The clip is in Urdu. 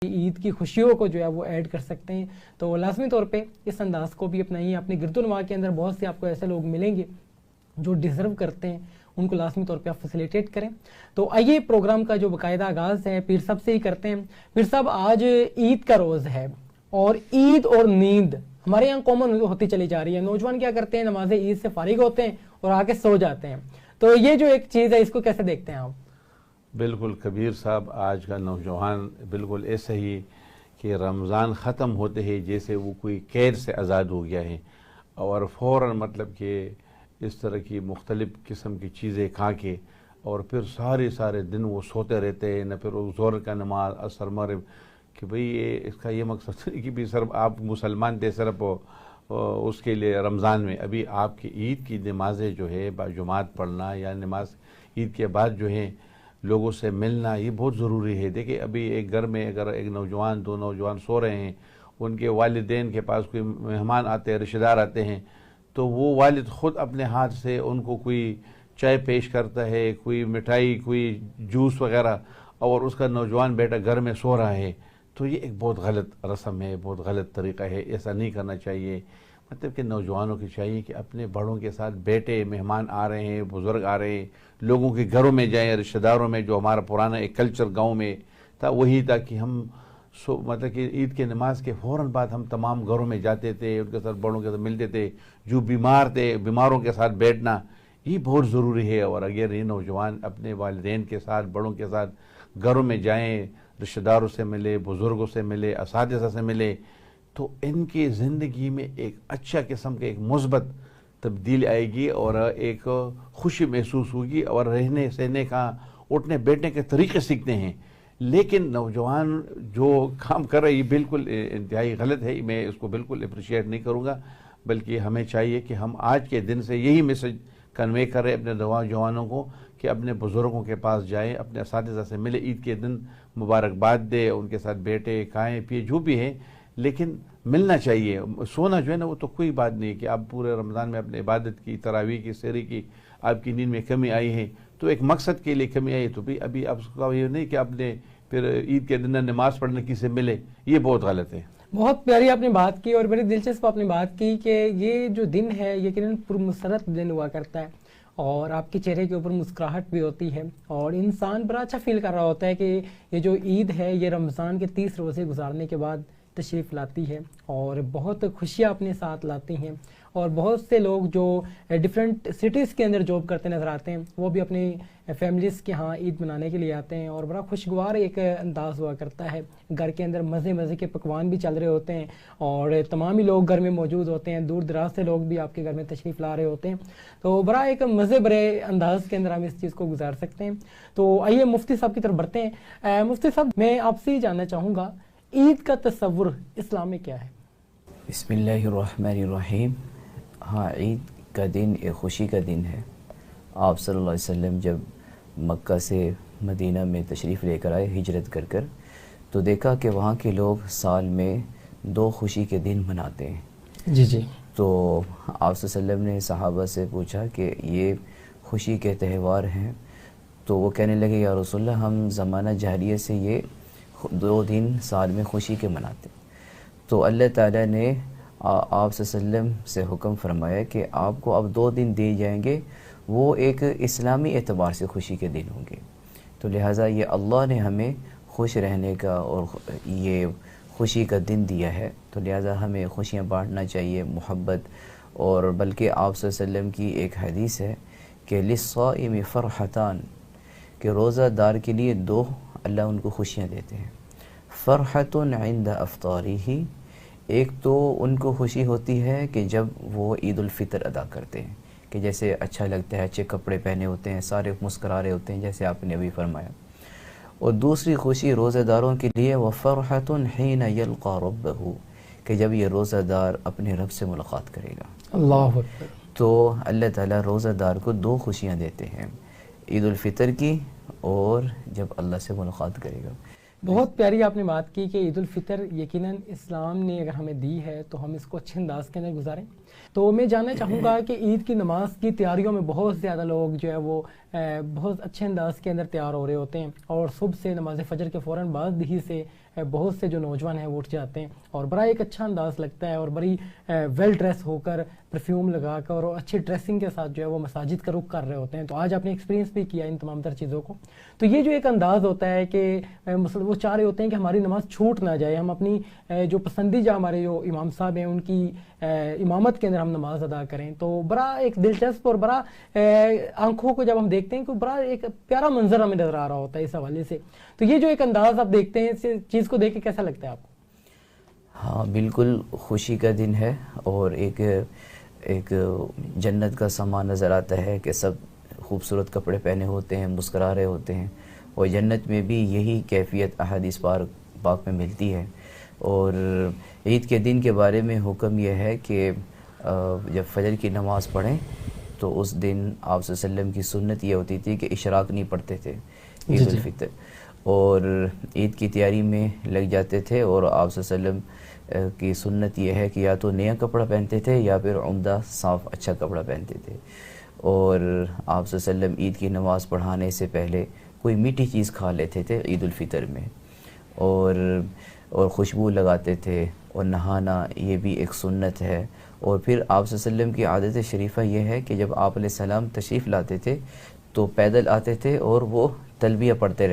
عید کی خوشیوں کو جو ہے وہ ایڈ کر سکتے ہیں. تو لازمی طور پہ اس انداز کو بھی اپنائیے. اپنے گرد و نواح کے اندر بہت سے آپ کو ایسے لوگ ملیں گے جو ڈیزرو کرتے ہیں, ان کو لازمی طور پہ آپ فیسیلیٹیٹ کریں. تو آئیے پروگرام کا جو باقاعدہ آغاز ہے پیر صاحب سے ہی کرتے ہیں. پیر صاحب, آج عید کا روز ہے اور عید اور نیند ہمارے یہاں کامن ہوتی چلی جا رہی ہے. نوجوان کیا کرتے ہیں, نماز عید سے فارغ ہوتے ہیں اور آ کے سو جاتے ہیں. تو یہ جو ایک چیز ہے اس کو کیسے دیکھتے ہیں آپ؟ بالکل کبیر صاحب, آج کا نوجوان بالکل ایسا ہی کہ رمضان ختم ہوتے ہی جیسے وہ کوئی قید سے آزاد ہو گیا ہے اور فوراً مطلب کہ اس طرح کی مختلف قسم کی چیزیں کھا کے اور پھر سارے دن وہ سوتے رہتے ہیں. نہ پھر وہ ظہر کا نماز, عصر, مغرب, کہ بھئی یہ اس کا یہ مقصد نہیں کہ بھی صرف آپ مسلمان تھے صرف اس کے لیے رمضان میں. ابھی آپ کی عید کی نمازیں جو ہے باجماعت پڑھنا یا نماز عید کے بعد جو ہے لوگوں سے ملنا یہ بہت ضروری ہے. دیکھیں ابھی ایک گھر میں اگر ایک نوجوان دو نوجوان سو رہے ہیں, ان کے والدین کے پاس کوئی مہمان آتے ہیں, رشتہ دار آتے ہیں, تو وہ والد خود اپنے ہاتھ سے ان کو کوئی چائے پیش کرتا ہے, کوئی مٹھائی, کوئی جوس وغیرہ, اور اس کا نوجوان بیٹا گھر میں سو رہا ہے, تو یہ ایک بہت غلط رسم ہے, بہت غلط طریقہ ہے. ایسا نہیں کرنا چاہیے. مطلب کہ نوجوانوں کی چاہیے کہ اپنے بڑوں کے ساتھ بیٹھے, مہمان آ رہے ہیں, بزرگ آ رہے ہیں, لوگوں کے گھروں میں جائیں, رشتہ داروں میں, جو ہمارا پرانا ایک کلچر گاؤں میں تھا وہی تھا کہ ہم مطلب کہ عید کے نماز کے فوراً بعد ہم تمام گھروں میں جاتے تھے, ان کے ساتھ بڑوں کے ساتھ ملتے تھے. جو بیمار تھے بیماروں کے ساتھ بیٹھنا یہ بہت ضروری ہے. اور اگر یہ نوجوان اپنے والدین کے ساتھ, بڑوں کے ساتھ گھروں میں جائیں, رشتہ داروں سے ملے, بزرگوں سے ملے, اساتذہ سے ملے, تو ان کی زندگی میں ایک اچھا قسم کے ایک مثبت تبدیلی آئے گی اور ایک خوشی محسوس ہوگی اور رہنے سہنے کا, اٹھنے بیٹھنے کے طریقے سیکھتے ہیں. لیکن نوجوان جو کام کر رہے ہیں یہ بالکل انتہائی غلط ہے. میں اس کو بالکل اپریشیٹ نہیں کروں گا, بلکہ ہمیں چاہیے کہ ہم آج کے دن سے یہی میسج کنوے کریں اپنے نوجوانوں کو کہ اپنے بزرگوں کے پاس جائیں, اپنے اساتذہ سے ملے, عید کے دن مبارکباد دے, ان کے ساتھ بیٹھے, کھائیں پیے, جو بھی ہے, لیکن ملنا چاہیے. سونا جو ہے نا وہ تو کوئی بات نہیں کہ آپ پورے رمضان میں اپنے عبادت کی, تراویح کی, سحری کی, آپ کی نیند میں کمی آئی ہے تو ایک مقصد کے لیے کمی آئی, تو بھی ابھی آپ کا یہ نہیں کہ آپ نے پھر عید کے دن نماز پڑھنے کی سے ملے, یہ بہت غلط ہے. بہت پیاری آپ نے بات کی اور بڑی دلچسپ آپ نے بات کی کہ یہ جو دن ہے یقیناً پرمسرت دن ہوا کرتا ہے اور آپ کے چہرے کے اوپر مسکراہٹ بھی ہوتی ہے اور انسان بڑا اچھا فیل کر رہا ہوتا ہے کہ یہ جو عید ہے یہ رمضان کے 30 روزے گزارنے کے بعد تشریف لاتی ہے اور بہت خوشیاں اپنے ساتھ لاتی ہیں. اور بہت سے لوگ جو ڈفرینٹ سٹیز کے اندر جاب کرتے نظر آتے ہیں وہ بھی اپنی فیملیز کے ہاں عید منانے کے لیے آتے ہیں اور بڑا خوشگوار ایک انداز ہوا کرتا ہے. گھر کے اندر مزے کے پکوان بھی چل رہے ہوتے ہیں اور تمام ہی لوگ گھر میں موجود ہوتے ہیں, دور دراز سے لوگ بھی آپ کے گھر میں تشریف لا رہے ہوتے ہیں. تو بڑا ایک مزے برے انداز کے اندر ہم اس چیز کو گزار سکتے ہیں. تو آئیے مفتی صاحب کی طرف بڑھتے ہیں. مفتی صاحب, میں آپ سے ہی جاننا چاہوں گا عید کا تصور اسلام میں کیا ہے؟ بسم اللہ الرحمن الرحیم. ہاں, عید کا دن ایک خوشی کا دن ہے. آپ صلی اللہ علیہ وسلم جب مکہ سے مدینہ میں تشریف لے کر آئے ہجرت کر کر, تو دیکھا کہ وہاں کے لوگ سال میں 2 خوشی کے دن مناتے ہیں. جی. تو آپ صلی اللہ علیہ وسلم نے صحابہ سے پوچھا کہ یہ خوشی کے تہوار ہیں, تو وہ کہنے لگے یا رسول اللہ ہم زمانہ جاہلیت سے یہ 2 دن سال میں خوشی کے مناتے. تو اللہ تعالیٰ نے آپ صلی اللہ علیہ وسلم سے حکم فرمایا کہ آپ کو اب 2 دن دیے جائیں گے, وہ ایک اسلامی اعتبار سے خوشی کے دن ہوں گے. تو لہٰذا یہ اللہ نے ہمیں خوش رہنے کا اور یہ خوشی کا دن دیا ہے, تو لہٰذا ہمیں خوشیاں بانٹنا چاہیے, محبت. اور بلکہ آپ صلی اللہ علیہ وسلم کی ایک حدیث ہے کہ للصائم فرحتان, کہ روزہ دار کے لیے 2 اللہ ان کو خوشیاں دیتے ہیں. فرحت عند افطارہ, ایک تو ان کو خوشی ہوتی ہے کہ جب وہ عید الفطر ادا کرتے ہیں, کہ جیسے اچھا لگتا ہے, اچھے کپڑے پہنے ہوتے ہیں, سارے مسکرا رہے ہوتے ہیں جیسے آپ نے ابھی فرمایا. اور دوسری خوشی روزہ داروں کے لیے وفرحۃ حین یلقى ربہ, کہ جب یہ روزہ دار اپنے رب سے ملاقات کرے گا. اللہ اکبر. تو اللہ تعالیٰ روزہ دار کو 2 خوشیاں دیتے ہیں, عید الفطر کی اور جب اللہ سے ملاقات کرے گا. بہت پیاری آپ نے بات کی کہ عید الفطر یقیناً اسلام نے اگر ہمیں دی ہے تو ہم اس کو اچھے انداز کے اندر گزاریں. تو میں جاننا چاہوں گا کہ عید کی نماز کی تیاریوں میں بہت زیادہ لوگ جو ہے وہ بہت اچھے انداز کے اندر تیار ہو رہے ہوتے ہیں اور صبح سے نماز فجر کے فوراً بعد ہی سے بہت سے جو نوجوان ہیں وہ اٹھ جاتے ہیں اور بڑا ایک اچھا انداز لگتا ہے اور بڑی ویل ڈریس ہو کر پرفیوم لگا کر اور اچھی ڈریسنگ کے ساتھ جو ہے وہ مساجد کا رخ کر رہے ہوتے ہیں. تو آج آپ نے ایکسپیرینس بھی کیا ان تمام تر چیزوں کو. تو یہ جو ایک انداز ہوتا ہے کہ وہ چاہ رہے ہوتے ہیں کہ ہماری نماز چھوٹ نہ جائے, ہم اپنی جو پسندیدہ ہمارے جو امام صاحب ہیں ان کی امامت کے اندر ہم نماز ادا کریں. تو بڑا ایک دلچسپ اور بڑا آنکھوں کو جب ہم دیکھتے ہیں کہ بڑا ایک پیارا منظر ہمیں نظر آ رہا ہوتا ہے اس حوالے سے. تو یہ جو ایک انداز آپ دیکھتے ہیں اس چیز کو دیکھ کے کیسا لگتا ہے آپ کو؟ ہاں بالکل خوشی کا دن ہے اور ایک جنت کا سما نظر آتا ہے کہ سب خوبصورت کپڑے پہنے ہوتے ہیں, مسکرا رہے ہوتے ہیں, اور جنت میں بھی یہی کیفیت احادیث پاک میں ملتی ہے. اور عید کے دن کے بارے میں حکم یہ ہے کہ جب فجر کی نماز پڑھیں تو اس دن آپ صلی اللہ علیہ وسلم کی سنت یہ ہوتی تھی کہ اشراق نہیں پڑھتے تھے عید الفطر, اور عید کی تیاری میں لگ جاتے تھے. اور آپ صلی اللہ علیہ وسلم کی سنت یہ ہے کہ یا تو نیا کپڑا پہنتے تھے یا پھر عمدہ صاف اچھا کپڑا پہنتے تھے. اور آپ صلی اللہ علیہ وسلم عید کی نماز پڑھانے سے پہلے کوئی میٹھی چیز کھا لیتے تھے عید الفطر میں, اور خوشبو لگاتے تھے, اور نہانا یہ بھی ایک سنت ہے. اور پھر آپ صلی اللہ علیہ وسلم کی عادت شریفہ یہ ہے کہ جب آپ علیہ السلام تشریف لاتے تھے تو پیدل آتے تھے اور وہ تلبیہ پڑھتے